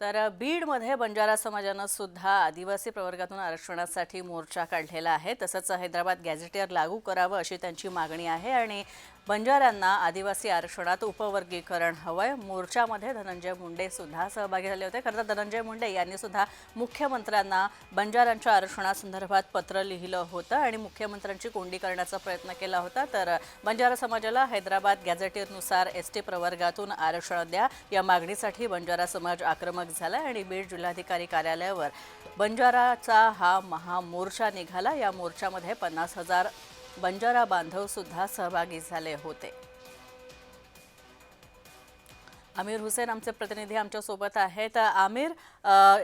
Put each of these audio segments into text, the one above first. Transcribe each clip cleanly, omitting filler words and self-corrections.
तर बीडमध्ये बंजारा समाजानं सुद्धा आदिवासी प्रवर्गातून आरक्षणासाठी मोर्चा काढलेला आहे। तसंच हैदराबाद गॅझेटियर लागू करावं अशी त्यांची मागणी आहे आणि बंजाऱ्यांना आदिवासी आरक्षणात उपवर्गीकरण हवंय। मोर्चामध्ये धनंजय मुंडे सुद्धा सहभागी झाले होते। खरं तर धनंजय मुंडे यांनी सुद्धा मुख्यमंत्र्यांना बंजारांच्या आरक्षणासंदर्भात पत्र लिहिलं होतं आणि मुख्यमंत्र्यांची कोंडी करण्याचा प्रयत्न केला होता। तर बंजारा समाजाला हैदराबाद गॅझेटियरनुसार एसटी प्रवर्गातून आरक्षण द्या या मागणीसाठी बंजारा समाज आक्रमक झाला आणि बीड जिल्हाधिकारी कार्यालयावर बंजाराचा हा महामोर्चा निघाला। या मोर्चामध्ये 50,000 बंजारा बांधव सुद्धा सहभागी झाले होते। आमिर हुसेन आमचे प्रतिनिधी आमच्या सोबत आहेत। आमिर,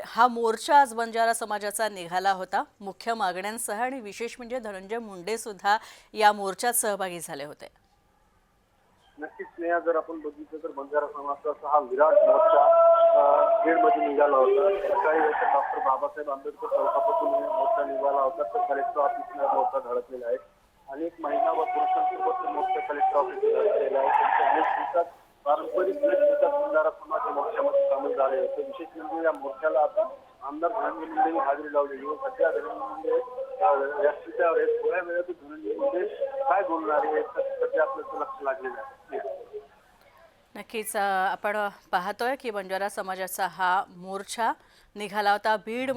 हा मोर्चा आज बंजारा समाजाचा निघाला होता मुख्य मागण्यांसह आणि विशेष म्हणजे धनंजय मुंडे सुद्धा या मोर्चात सहभागी झाले होते। नक्कीच स्नेहा, जर आपण बघितलं तर बंजारा समाजाचा हा विराट मोर्चा बीडमध्ये निघाला होता। सकाळी डॉक्टर बाबासाहेब आंबेडकर चौकापासून मोर्चा निघाला होता तर कलेक्टर ऑफिसला मोर्चा धडकलेला आहे। अनेक महिला व पुरुषांसोबत मोर्चा कलेक्टर ऑफिसला धडकलेला आहे। त्यांच्या वेशभूषात पारंपरिक वेशभूषात बंजारा समाज मोर्चामध्ये सामील झाले होते। विशेष म्हणजे या मोर्चाला आता आमदार धनंजय मुंडेंनी हजेरी लावलेली आहे। सध्या धनंजय मुंडे व्यासपीठावर आहेत। थोड्या वेळात धनंजय मुंडे काय बोलणार आहे सध्या आपल्याचं लक्ष लागलेलं आहे। नक्कीच आपण पाहतोय की बंजारा समाजाचा हा मोर्चा निघाला होता बीड